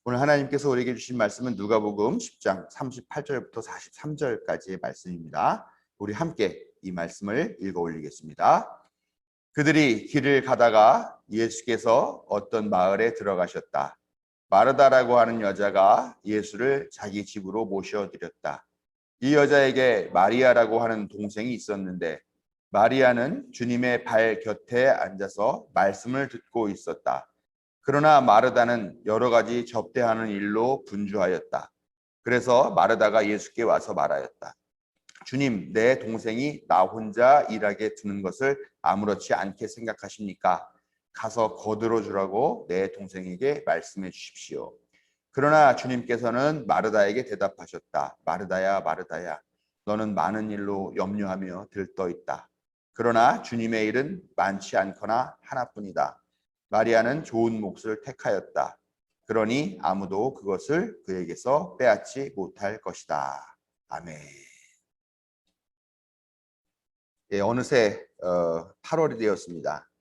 오늘 하나님께서 우리에게 주신 말씀은 누가복음 10장 38절부터 43절까지의 말씀입니다. 우리 함께 이 말씀을 읽어 올리겠습니다. 그들이 길을 가다가 예수께서 어떤 마을에 들어가셨다. 마르다라고 하는 여자가 예수를 자기 집으로 모셔드렸다. 이 여자에게 마리아라고 하는 동생이 있었는데 마리아는 주님의 발 곁에 앉아서 말씀을 듣고 있었다. 그러나 마르다는 여러 가지 접대하는 일로 분주하였다. 그래서 마르다가 예수께 와서 말하였다. 주님, 내 동생이 나 혼자 일하게 두는 것을 아무렇지 않게 생각하십니까? 가서 거들어 주라고 내 동생에게 말씀해 주십시오. 그러나 주님께서는 마르다에게 대답하셨다. 마르다야, 마르다야, 너는 많은 일로 염려하며 들떠 있다. 그러나 주님의 일은 많지 않거나 하나뿐이다. 마리아는 좋은 몫을 택하였다. 그러니 아무도 그것을 그에게서 빼앗지 못할 것이다. 아멘. 예, 어느새 8월이 되었습니다.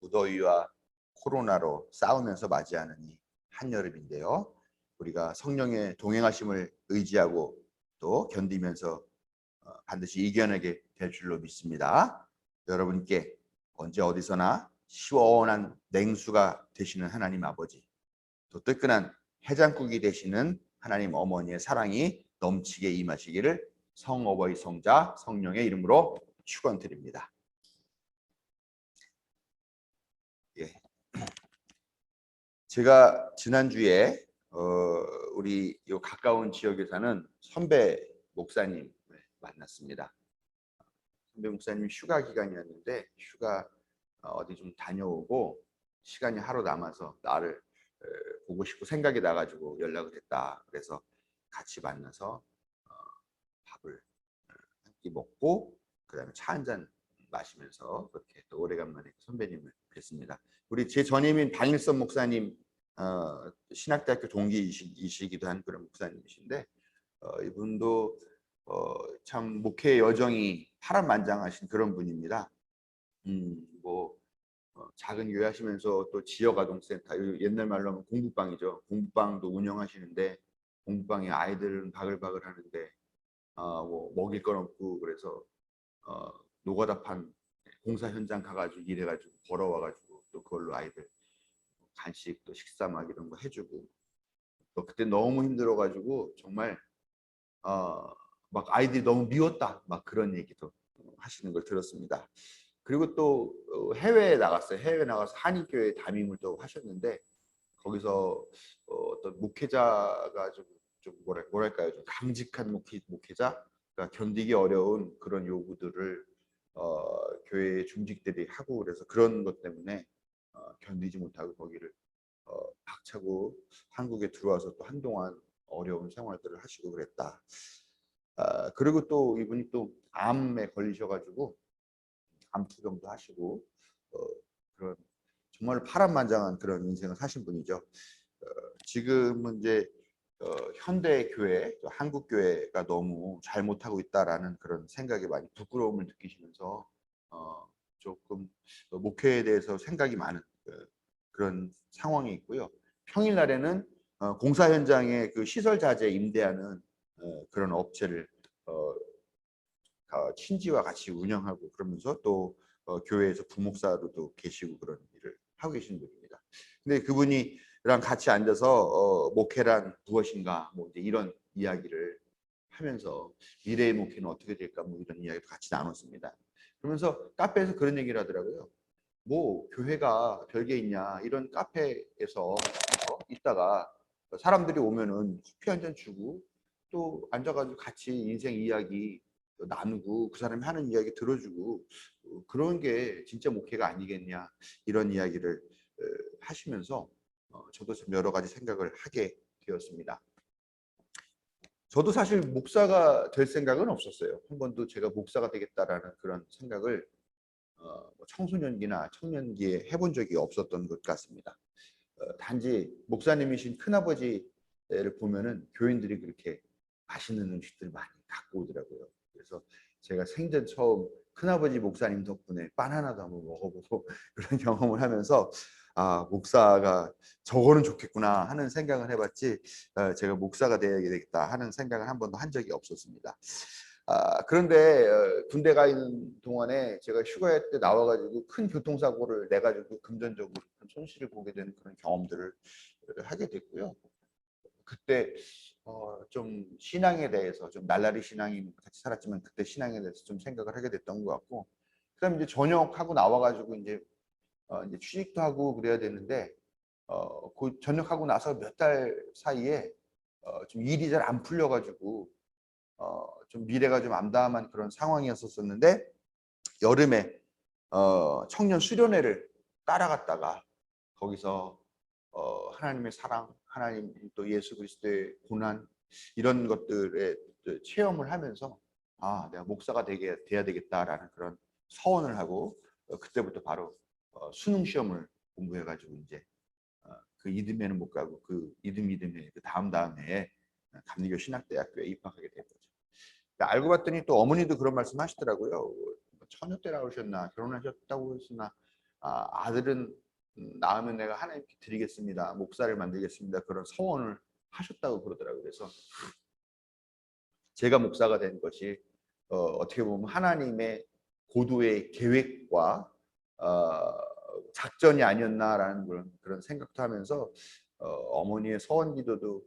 무더위와 코로나로 싸우면서 맞이하는 이 한여름인데요. 우리가 성령의 동행하심을 의지하고 또 견디면서 반드시 이겨내게 될 줄로 믿습니다. 여러분께 언제 어디서나 시원한 냉수가 되시는 하나님 아버지, 또 뜨끈한 해장국이 되시는 하나님 어머니의 사랑이 넘치게 임하시기를 성어버이 성자 성령의 이름으로 축원드립니다. 예. 제가 지난주에 우리 요 가까운 지역에 사는 선배 목사님 만났습니다. 선배 목사님 휴가 기간이었는데 휴가 어디 좀 다녀오고 시간이 하루 남아서 나를 보고 싶고 생각이 나가지고 연락을 했다. 그래서 같이 만나서 밥을 한 끼 먹고 그다음에 차 한 잔 마시면서 그렇게 또 오래간만에 선배님을 뵀습니다. 우리 제 전임인 방일선 목사님 신학대학교 동기이시기도 한 그런 목사님이신데 이분도 참 목회 여정이 파란만장하신 그런 분입니다. 뭐 작은 교회 하시면서 또 지역아동센터, 옛날 말로 하면 공부방이죠. 공부방도 운영하시는데 공부방에 아이들은 바글바글 하는데 뭐 먹일 건 없고 그래서 노가다판 공사 현장 가가지고 일해가지고 벌어와가지고 또 그걸로 아이들 간식 또 식사 막 이런 거 해주고 또 그때 너무 힘들어가지고 정말 막 아이들이 너무 미웠다 막 그런 얘기도 하시는 걸 들었습니다. 그리고 또 해외에 나갔어요. 해외에 나가서 한인교회 담임을 또 하셨는데 거기서 어떤 목회자가 좀 뭐랄까요, 좀 강직한 목회자가 견디기 어려운 그런 요구들을 교회 중직들이 하고 그래서 그런 것 때문에 견디지 못하고 거기를 박차고 한국에 들어와서 또 한동안 어려운 생활들을 하시고 그랬다. 그리고 또 이분이 또 암에 걸리셔가지고 암 투병도 하시고 그런 정말 파란만장한 그런 인생을 사신 분이죠. 지금은 이제 현대 교회, 한국 교회가 너무 잘못하고 있다라는 그런 생각에 많이 부끄러움을 느끼시면서 조금 목회에 대해서 생각이 많은 그런 상황이 있고요. 평일날에는 공사 현장에 그 시설 자재 임대하는 그런 업체를 친지와 같이 운영하고 그러면서 또 교회에서 부목사로도 계시고 그런 일을 하고 계시는 분입니다. 근데 그분이랑 같이 앉아서 목회란 무엇인가 뭐 이제 이런 이야기를 하면서 미래의 목회는 어떻게 될까 뭐 이런 이야기도 같이 나눴습니다. 그러면서 카페에서 그런 얘기를 하더라고요. 뭐 교회가 별게 있냐 이런 카페에서 있다가 사람들이 오면은 커피 한 잔 주고 또 앉아가지고 같이 인생 이야기 나누고 그 사람이 하는 이야기 들어주고 그런 게 진짜 목회가 아니겠냐 이런 이야기를 하시면서 저도 좀 여러 가지 생각을 하게 되었습니다. 저도 사실 목사가 될 생각은 없었어요. 한 번도 제가 목사가 되겠다라는 그런 생각을 청소년기나 청년기에 해본 적이 없었던 것 같습니다. 단지 목사님이신 큰아버지를 보면은 교인들이 그렇게 맛있는 음식들 많이 갖고 오더라고요. 그래서 제가 생전 처음 큰아버지 목사님 덕분에 바나나도 한번 먹어보고 그런 경험을 하면서 아, 목사가 저거는 좋겠구나 하는 생각을 해봤지 제가 목사가 돼야 되겠다 하는 생각을 한 번도 한 적이 없었습니다. 그런데 군대 가 있는 동안에 제가 휴가 때 나와가지고 큰 교통사고를 내가지고 금전적으로 큰 손실을 보게 되는 그런 경험들을 하게 됐고요. 그때 좀 신앙에 대해서 좀 날라리 신앙이 같이 살았지만 그때 신앙에 대해서 좀 생각을 하게 됐던 것 같고, 그다음에 이제 전역하고 나와가지고 이제 취직도 하고 그래야 되는데 그 전역하고 나서 몇 달 사이에 좀 일이 잘 안 풀려가지고 좀 미래가 좀 암담한 그런 상황이었었는데, 여름에 청년 수련회를 따라갔다가 거기서 하나님의 사랑, 하나님 또 예수 그리스도의 고난 이런 것들에 체험을 하면서 내가 목사가 돼야 되겠다라는 그런 서원을 하고 그때부터 바로 수능 시험을 공부해가지고 이제 그 이듬해는 못 가고 그 이듬해 그 다음 해에 감리교 신학대학교에 입학하게 된 거죠. 알고 봤더니 또 어머니도 그런 말씀 하시더라고요. 처녀 때 나오셨나 결혼하셨다고 했으나 아들은 낳으면 내가 하나님께 드리겠습니다. 목사를 만들겠습니다. 그런 서원을 하셨다고 그러더라고요. 그래서 제가 목사가 된 것이 어떻게 보면 하나님의 고도의 계획과 작전이 아니었나라는 그런 생각도 하면서 어머니의 서원 기도도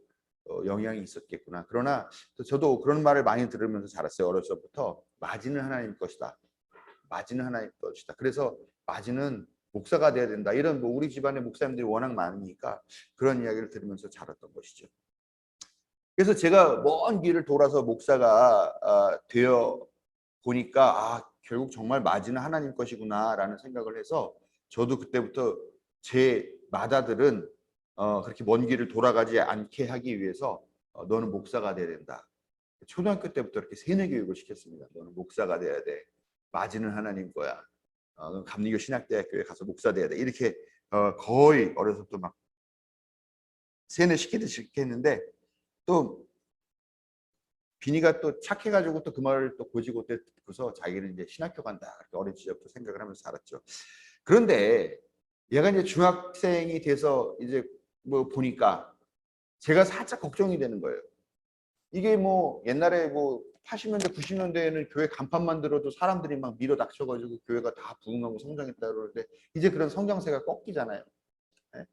영향이 있었겠구나. 그러나 저도 그런 말을 많이 들으면서 자랐어요. 어렸을 때부터 마지는 하나님 것이다. 마지는 하나님 것이다. 그래서 마지는 목사가 돼야 된다. 이런 우리 집안에 목사님들이 워낙 많으니까 그런 이야기를 들으면서 자랐던 것이죠. 그래서 제가 먼 길을 돌아서 목사가 되어 보니까 결국 정말 마지는 하나님 것이구나라는 생각을 해서 저도 그때부터 제 맏아들은 그렇게 먼 길을 돌아가지 않게 하기 위해서 너는 목사가 돼야 된다. 초등학교 때부터 이렇게 세뇌 교육을 시켰습니다. 너는 목사가 돼야 돼. 마지는 하나님 거야. 감리교 신학대학교에 가서 목사 돼야 돼. 이렇게 거의 어려서 또 막 세뇌시키듯이 했는데, 또 비니가 또 착해가지고 또 그 말을 또 고지고 듣고서 자기는 이제 신학교 간다 이렇게 어린 시절부터 생각을 하면서 살았죠. 그런데 얘가 이제 중학생이 돼서 이제 뭐 보니까 제가 살짝 걱정이 되는 거예요. 이게 뭐 옛날에 뭐 80년대 90년대에는 교회 간판만 들어도 사람들이 막 밀어 닥쳐가지고 교회가 다 부흥하고 성장했다 그러는데 이제 그런 성장세가 꺾이잖아요. 네.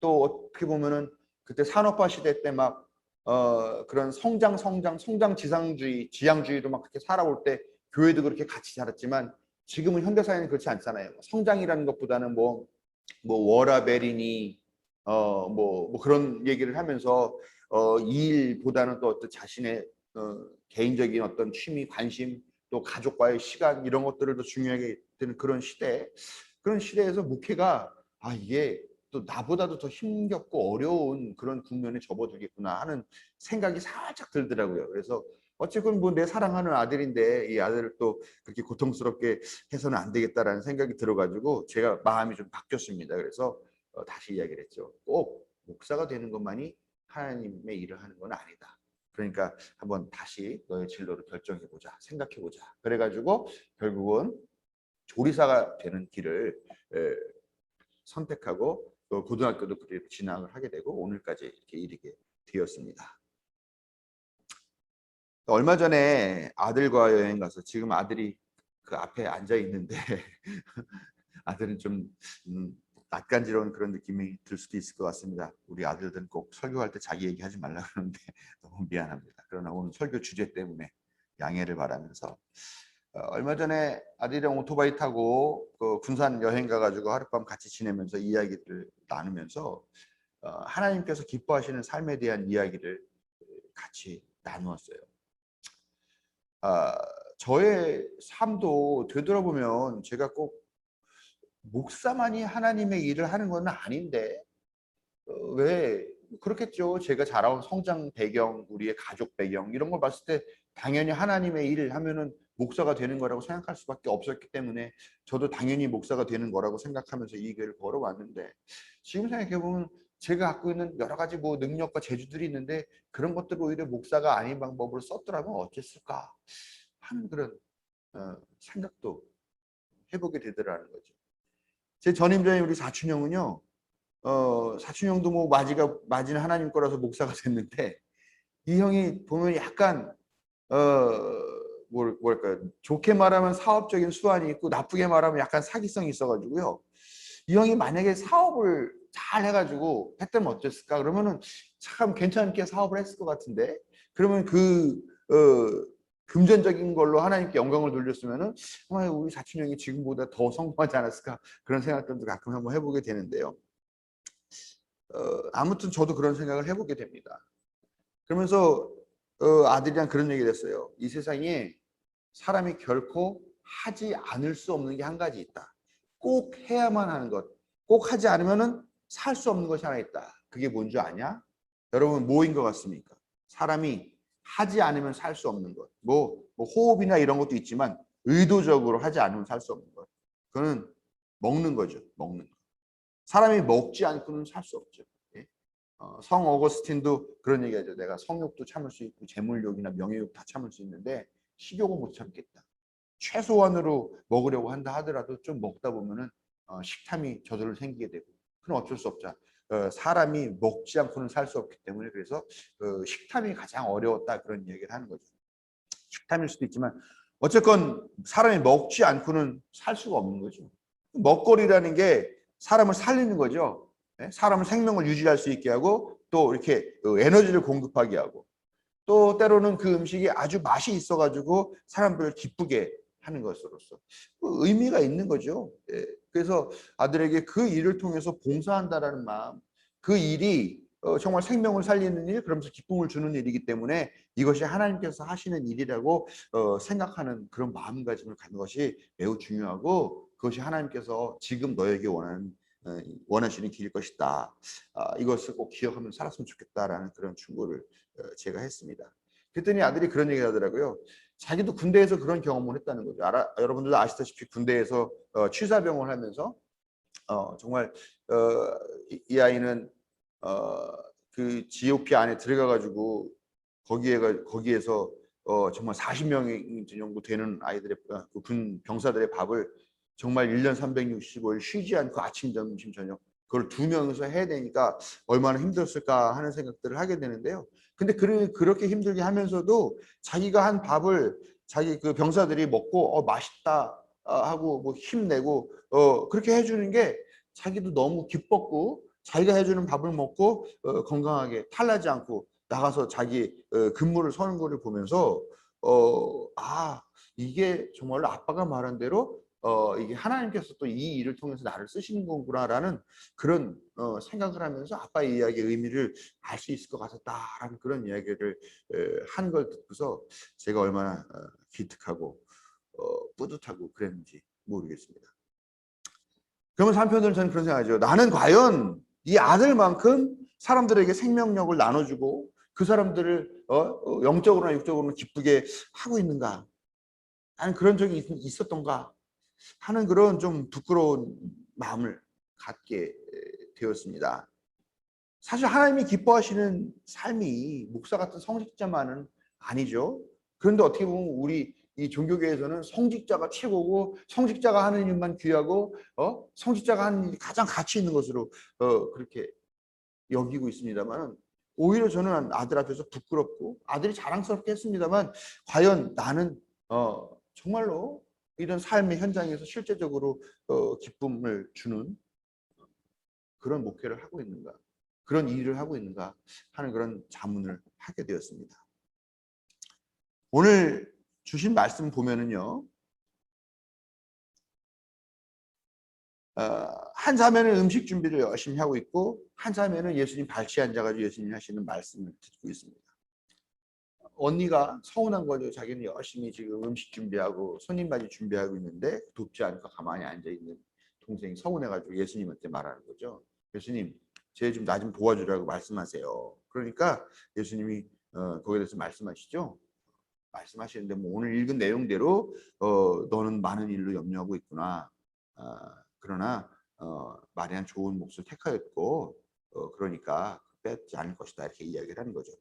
또 어떻게 보면은 그때 산업화 시대 때 막 그런 성장 지상주의 지향주의로 막 그렇게 살아올 때 교회도 그렇게 같이 자랐지만 지금은 현대사회는 그렇지 않잖아요. 성장이라는 것보다는 뭐 워라벨이니 뭐 그런 얘기를 하면서 이 일보다는 또 어떤 자신의 개인적인 어떤 취미 관심 또 가족과의 시간 이런 것들을 더 중요하게 되는 그런 시대에서 목회가 이게 또 나보다도 더 힘겹고 어려운 그런 국면에 접어들겠구나 하는 생각이 살짝 들더라고요. 그래서 어쨌건 뭐 내 사랑하는 아들인데 이 아들을 또 그렇게 고통스럽게 해서는 안 되겠다라는 생각이 들어가지고 제가 마음이 좀 바뀌었습니다. 그래서 다시 이야기를 했죠. 꼭 목사가 되는 것만이 하나님의 일을 하는 건 아니다. 그러니까 한번 다시 너의 진로를 결정해보자, 생각해보자. 그래가지고 결국은 조리사가 되는 길을 선택하고 또 고등학교도 그렇게 진학을 하게 되고 오늘까지 이렇게 이르게 되었습니다. 얼마 전에 아들과 여행 가서 지금 아들이 그 앞에 앉아 있는데 아들은 좀 낯간지러운 그런 느낌이 들 수도 있을 것 같습니다. 우리 아들들은 꼭 설교할 때 자기 얘기하지 말라 그러는데 너무 미안합니다. 그러나 오늘 설교 주제 때문에 양해를 바라면서 얼마 전에 아들이랑 오토바이 타고 그 군산 여행 가가지고 하룻밤 같이 지내면서 이야기를 나누면서 하나님께서 기뻐하시는 삶에 대한 이야기를 같이 나누었어요. 저의 삶도 되돌아보면 제가 꼭 목사만이 하나님의 일을 하는 건 아닌데 왜 그렇겠죠. 제가 자라온 성장 배경, 우리의 가족 배경 이런 걸 봤을 때 당연히 하나님의 일을 하면은 목사가 되는 거라고 생각할 수밖에 없었기 때문에 저도 당연히 목사가 되는 거라고 생각하면서 이 길을 걸어왔는데 지금 생각해 보면 제가 갖고 있는 여러 가지 뭐 능력과 재주들이 있는데 그런 것들을 오히려 목사가 아닌 방법으로 썼더라면 어땠을까 하는 그런 생각도 해보게 되더라는 거죠. 제 전임자인 우리 사촌 형은요, 사촌 형도 뭐 맞이는 하나님 거라서 목사가 됐는데 이 형이 보면 약간 어, 뭐랄까요? 좋게 말하면 사업적인 수완이 있고 나쁘게 말하면 약간 사기성이 있어가지고요. 이 형이 만약에 사업을 잘 해가지고 했다면 어땠을까? 그러면은 참 괜찮게 사업을 했을 것 같은데 그러면 금전적인 걸로 하나님께 영광을 돌렸으면은 아마 우리 사촌 형이 지금보다 더 성공하지 않았을까? 그런 생각들도 가끔 한번 해보게 되는데요. 아무튼 저도 그런 생각을 해보게 됩니다. 그러면서 아들이랑 그런 얘기를 했어요. 이 세상에 사람이 결코 하지 않을 수 없는 게 한 가지 있다. 꼭 해야만 하는 것. 꼭 하지 않으면은 살 수 없는 것이 하나 있다. 그게 뭔 줄 아냐? 여러분 뭐인 것 같습니까? 사람이 하지 않으면 살 수 없는 것. 뭐 호흡이나 이런 것도 있지만 의도적으로 하지 않으면 살 수 없는 것. 그거는 먹는 거죠. 먹는 거. 사람이 먹지 않고는 살 수 없죠. 예? 성 어거스틴도 그런 얘기하죠. 내가 성욕도 참을 수 있고 재물욕이나 명예욕 다 참을 수 있는데 식욕은 못 참겠다. 최소한으로 먹으려고 한다 하더라도 좀 먹다 보면은 식탐이 저절로 생기게 되고 그건 어쩔 수 없자. 사람이 먹지 않고는 살 수 없기 때문에 그래서 식탐이 가장 어려웠다 그런 얘기를 하는 거죠. 식탐일 수도 있지만 어쨌건 사람이 먹지 않고는 살 수가 없는 거죠. 먹거리라는 게 사람을 살리는 거죠. 사람을 생명을 유지할 수 있게 하고 또 이렇게 에너지를 공급하게 하고 또 때로는 그 음식이 아주 맛이 있어가지고 사람들을 기쁘게 하는 것으로서 의미가 있는 거죠. 그래서 아들에게 그 일을 통해서 봉사한다라는 마음, 그 일이 정말 생명을 살리는 일, 그러면서 기쁨을 주는 일이기 때문에 이것이 하나님께서 하시는 일이라고 생각하는 그런 마음가짐을 갖는 것이 매우 중요하고 그것이 하나님께서 지금 너에게 원하시는 길일 것이다. 이것을 꼭 기억하면서 살았으면 좋겠다라는 그런 충고를 제가 했습니다. 그랬더니 아들이 그런 얘기 하더라고요. 자기도 군대에서 그런 경험을 했다는 거죠. 여러분들도 아시다시피 군대에서 취사병을 하면서 정말 이 아이는 그 GOP 안에 들어가 가지고 거기에서 정말 40명 정도 되는 아이들의 군 병사들의 밥을 정말 1년 365일 쉬지 않고 아침, 점심, 저녁 그걸 2명이서 해야 되니까 얼마나 힘들었을까 하는 생각들을 하게 되는데요. 근데 그렇게 힘들게 하면서도 자기가 한 밥을 자기 그 병사들이 먹고 맛있다 하고 뭐 힘내고 그렇게 해주는 게 자기도 너무 기뻤고 자기가 해주는 밥을 먹고 건강하게 탈나지 않고 나가서 자기 근무를 서는 거를 보면서 이게 정말로 아빠가 말한 대로 이게 하나님께서 또 이 일을 통해서 나를 쓰시는 거구나라는 그런 생각을 하면서 아빠의 이야기의 의미를 알 수 있을 것 같았다라는 그런 이야기를 한 걸 듣고서 제가 얼마나 기특하고 뿌듯하고 그랬는지 모르겠습니다. 그러면서 한편으로는 저는 그런 생각하죠. 나는 과연 이 아들만큼 사람들에게 생명력을 나눠주고 그 사람들을 영적으로나 육적으로나 기쁘게 하고 있는가? 나는 그런 적이 있었던가? 하는 그런 좀 부끄러운 마음을 갖게 되었습니다. 사실 하나님이 기뻐하시는 삶이 목사 같은 성직자만은 아니죠. 그런데 어떻게 보면 우리 이 종교계에서는 성직자가 최고고 성직자가 하는 일만 귀하고 성직자가 하는 일이 가장 가치 있는 것으로 그렇게 여기고 있습니다만 오히려 저는 아들 앞에서 부끄럽고 아들이 자랑스럽게 했습니다만 과연 나는 정말로 이런 삶의 현장에서 실제적으로 기쁨을 주는 그런 목회를 하고 있는가 그런 일을 하고 있는가 하는 그런 자문을 하게 되었습니다. 오늘 주신 말씀 보면은요 한 자매는 음식 준비를 열심히 하고 있고 한 자매는 예수님 발치 앉아가지고 예수님 하시는 말씀을 듣고 있습니다. 언니가 서운한 거죠. 자기는 열심히 지금 음식 준비하고 손님 맞이 준비하고 있는데 돕지 않고 가만히 앉아있는 동생이 서운해가지고 예수님한테 말하는 거죠. 예수님, 쟤 좀 나 좀 도와주라고 말씀하세요. 그러니까 예수님이 거기에 대해서 말씀하시죠. 말씀하시는데 뭐 오늘 읽은 내용대로 너는 많은 일로 염려하고 있구나. 그러나 마리아는 좋은 몫을 택하였고 그러니까 뺏지 않을 것이다 이렇게 이야기를 하는 거죠.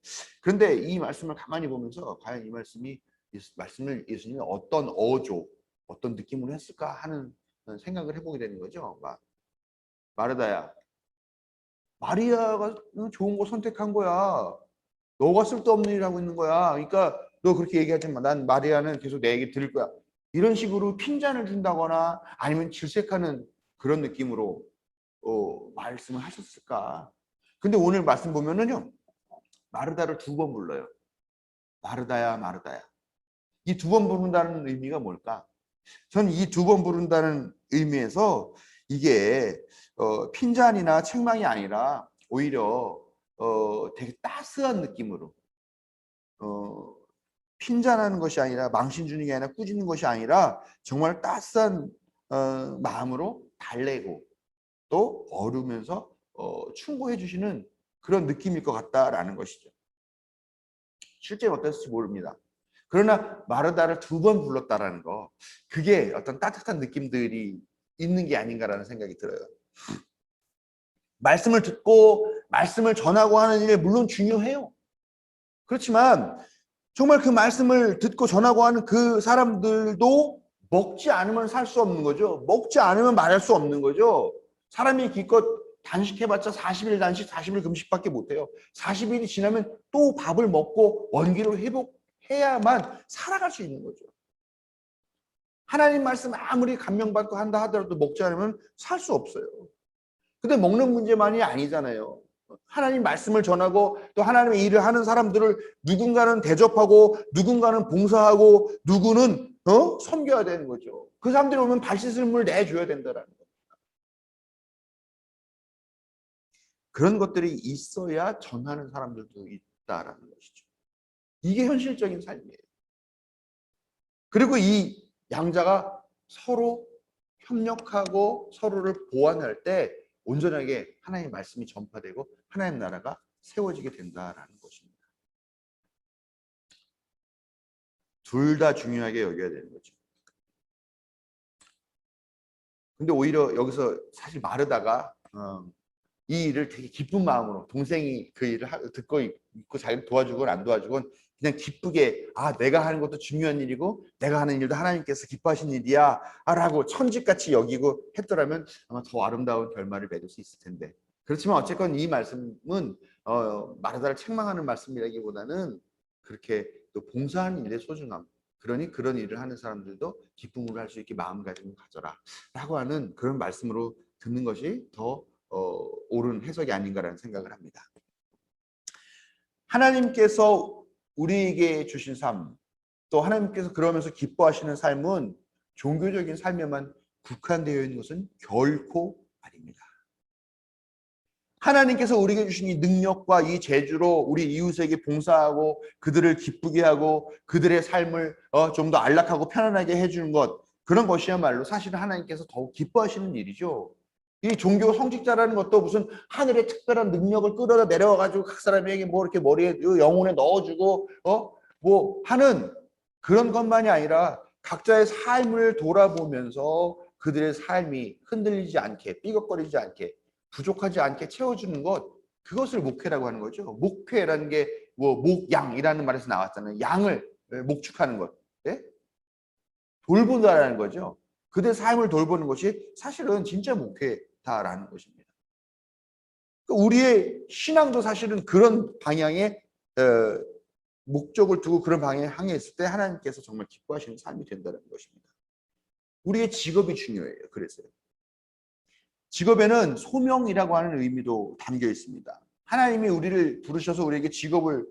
그런데 이 말씀을 가만히 보면서 과연 이 말씀을 예수님이 어떤 어조, 어떤 느낌으로 했을까 하는 생각을 해보게 되는 거죠. 마르다야, 마리아가 좋은 거 선택한 거야. 너가 쓸데없는 일 하고 있는 거야. 그러니까 너 그렇게 얘기하지 마. 난 마리아는 계속 내 얘기 들을 거야. 이런 식으로 핀잔을 준다거나 아니면 질색하는 그런 느낌으로 말씀을 하셨을까? 근데 오늘 말씀 보면은요, 마르다를 2번 불러요. 마르다야, 마르다야. 이 2번 부른다는 의미가 뭘까? 전 이 2번 부른다는 의미에서 이게 핀잔이나 책망이 아니라 오히려 되게 따스한 느낌으로 핀잔하는 것이 아니라 망신 주는 게 아니라 꾸짖는 것이 아니라 정말 따스한 마음으로 달래고 또 어루면서 충고해 주시는 그런 느낌일 것 같다라는 것이죠. 실제로 어땠을지 모릅니다. 그러나 마르다를 2번 불렀다라는 거, 그게 어떤 따뜻한 느낌들이 있는 게 아닌가라는 생각이 들어요. 말씀을 듣고 말씀을 전하고 하는 일 물론 중요해요. 그렇지만 정말 그 말씀을 듣고 전하고 하는 그 사람들도 먹지 않으면 살 수 없는 거죠. 먹지 않으면 말할 수 없는 거죠. 사람이 기껏 단식해봤자 40일 단식, 40일 금식밖에 못해요. 40일이 지나면 또 밥을 먹고 원기를 회복해야만 살아갈 수 있는 거죠. 하나님 말씀 아무리 감명받고 한다 하더라도 먹지 않으면 살 수 없어요. 근데 먹는 문제만이 아니잖아요. 하나님 말씀을 전하고 또 하나님의 일을 하는 사람들을 누군가는 대접하고 누군가는 봉사하고 누구는 섬겨야 되는 거죠. 그 사람들이 오면 발 씻을 물 내줘야 된다라는 거예요. 그런 것들이 있어야 전하는 사람들도 있다라는 것이죠. 이게 현실적인 삶이에요. 그리고 이 양자가 서로 협력하고 서로를 보완할 때 온전하게 하나님의 말씀이 전파되고 하나님 나라가 세워지게 된다라는 것입니다. 둘 다 중요하게 여겨야 되는 거죠. 근데 오히려 여기서 사실 마르다가 이 일을 되게 기쁜 마음으로, 동생이 그 일을 듣고 있고 자기를 도와주건 안 도와주건 그냥 기쁘게, 내가 하는 것도 중요한 일이고 내가 하는 일도 하나님께서 기뻐하신 일이야 라고 천직같이 여기고 했더라면 아마 더 아름다운 결말을 맺을 수 있을 텐데, 그렇지만 어쨌건 이 말씀은 마르다를 책망하는 말씀이라기보다는 그렇게 또 봉사하는 일의 소중함, 그러니 그런 일을 하는 사람들도 기쁨으로 할 수 있게 마음가짐을 가져라 라고 하는 그런 말씀으로 듣는 것이 더 옳은 해석이 아닌가라는 생각을 합니다. 하나님께서 우리에게 주신 삶, 또 하나님께서 그러면서 기뻐하시는 삶은 종교적인 삶에만 국한되어 있는 것은 결코 아닙니다. 하나님께서 우리에게 주신 이 능력과 이 재주로 우리 이웃에게 봉사하고 그들을 기쁘게 하고 그들의 삶을 좀 더 안락하고 편안하게 해주는 것, 그런 것이야말로 사실은 하나님께서 더욱 기뻐하시는 일이죠. 이 종교 성직자라는 것도 무슨 하늘의 특별한 능력을 끌어다 내려와가지고 각 사람에게 뭐 이렇게 머리에 영혼에 넣어주고 뭐 하는 그런 것만이 아니라 각자의 삶을 돌아보면서 그들의 삶이 흔들리지 않게, 삐걱거리지 않게, 부족하지 않게 채워주는 것, 그것을 목회라고 하는 거죠. 목회라는 게 뭐 목양이라는 말에서 나왔잖아요. 양을 목축하는 것, 네? 돌본다라는 거죠. 그들의 삶을 돌보는 것이 사실은 진짜 목회다라는 것입니다. 우리의 신앙도 사실은 그런 방향의 목적을 두고 그런 방향에 향해 있을 때 하나님께서 정말 기뻐하시는 삶이 된다는 것입니다. 우리의 직업이 중요해요. 그래서요. 직업에는 소명이라고 하는 의미도 담겨 있습니다. 하나님이 우리를 부르셔서 우리에게 직업을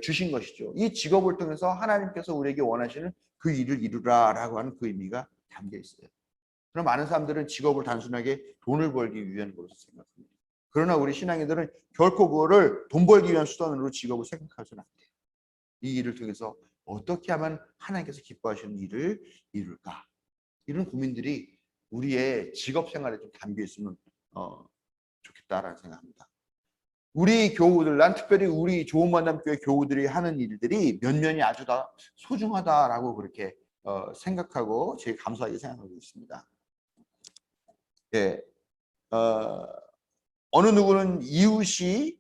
주신 것이죠. 이 직업을 통해서 하나님께서 우리에게 원하시는 그 일을 이루라라고 하는 그 의미가 담겨 있어요. 그럼 많은 사람들은 직업을 단순하게 돈을 벌기 위한 것으로 생각합니다. 그러나 우리 신앙인들은 결코 그거를 돈 벌기 위한 수단으로 직업을 생각하지는 않대요. 이 일을 통해서 어떻게 하면 하나님께서 기뻐하시는 일을 이룰까? 이런 고민들이 우리의 직업 생활에 좀 담겨 있으면 좋겠다라는 생각합니다. 우리 교우들, 난 특별히 우리 좋은 만남 교회 교우들이 하는 일들이 면면이 아주 다 소중하다라고 그렇게 생각하고 제일 감사하게 생각하고 있습니다. 예, 어느 누구는 이웃이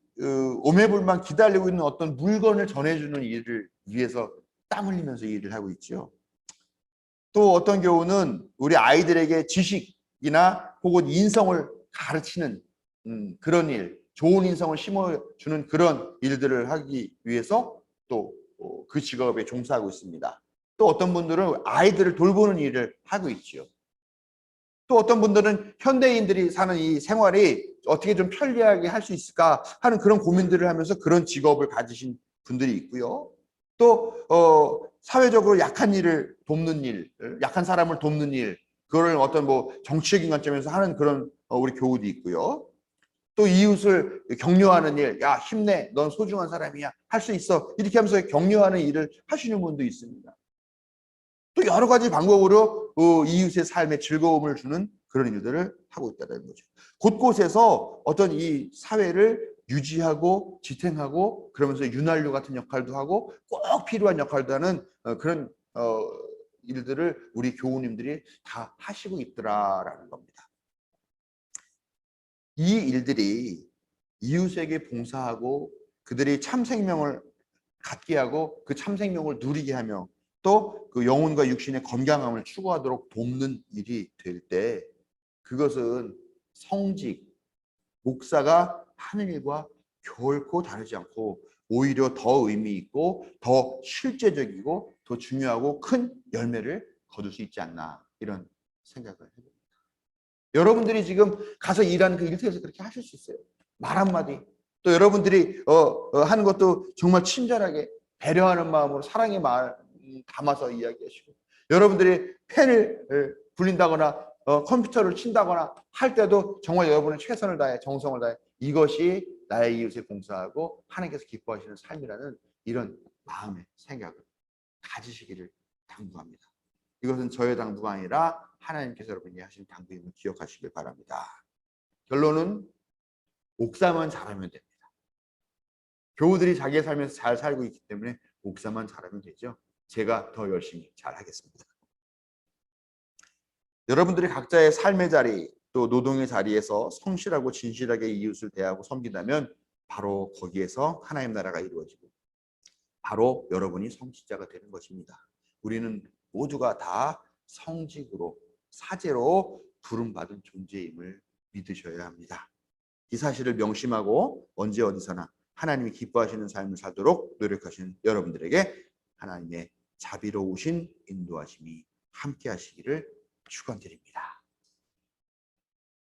오매불만 기다리고 있는 어떤 물건을 전해주는 일을 위해서 땀 흘리면서 일을 하고 있죠. 또 어떤 경우는 우리 아이들에게 지식이나 혹은 인성을 가르치는 그런 일, 좋은 인성을 심어주는 그런 일들을 하기 위해서 또 그 직업에 종사하고 있습니다. 또 어떤 분들은 아이들을 돌보는 일을 하고 있지요. 또 어떤 분들은 현대인들이 사는 이 생활이 어떻게 좀 편리하게 할 수 있을까 하는 그런 고민들을 하면서 그런 직업을 가지신 분들이 있고요. 또 사회적으로 약한 일을 돕는 일, 약한 사람을 돕는 일, 그걸 어떤 뭐 정치적인 관점에서 하는 그런 우리 교우도 있고요. 또 이웃을 격려하는 일, 야 힘내, 넌 소중한 사람이야, 할 수 있어, 이렇게 하면서 격려하는 일을 하시는 분도 있습니다. 또 여러 가지 방법으로 이웃의 삶에 즐거움을 주는 그런 일들을 하고 있다는 거죠. 곳곳에서 어떤 이 사회를 유지하고 지탱하고 그러면서 윤활유 같은 역할도 하고 꼭 필요한 역할도 하는 그런 일들을 우리 교우님들이 다 하시고 있더라라는 겁니다. 이 일들이 이웃에게 봉사하고 그들이 참 생명을 갖게 하고 그 참 생명을 누리게 하며 또 그 영혼과 육신의 건강함을 추구하도록 돕는 일이 될 때 그것은 성직, 목사가 하는 일과 결코 다르지 않고 오히려 더 의미 있고 더 실제적이고 더 중요하고 큰 열매를 거둘 수 있지 않나 이런 생각을 해봅니다. 여러분들이 지금 가서 일하는 그 일터에서 그렇게 하실 수 있어요. 말 한마디. 또 여러분들이 하는 것도 정말 친절하게 배려하는 마음으로 사랑의 마음 담아서 이야기하시고 여러분들이 펜을 굴린다거나 컴퓨터를 친다거나 할 때도 정말 여러분의 최선을 다해 정성을 다해 이것이 나의 이웃에 봉사하고 하나님께서 기뻐하시는 삶이라는 이런 마음의 생각을 가지시기를 당부합니다. 이것은 저의 당부가 아니라 하나님께서 여러분이 하신 당부임을 기억하시길 바랍니다. 결론은 목사만 잘하면 됩니다. 교우들이 자기의 삶에서 잘 살고 있기 때문에 목사만 잘하면 되죠. 제가 더 열심히 잘하겠습니다. 여러분들이 각자의 삶의 자리 또 노동의 자리에서 성실하고 진실하게 이웃을 대하고 섬긴다면 바로 거기에서 하나님 나라가 이루어지고 바로 여러분이 성직자가 되는 것입니다. 우리는 모두가 다 성직으로 사제로 부름받은 존재임을 믿으셔야 합니다. 이 사실을 명심하고 언제 어디서나 하나님이 기뻐하시는 삶을 살도록 노력하시는 여러분들에게 하나님의 자비로우신 인도하심이 함께 하시기를 축원드립니다.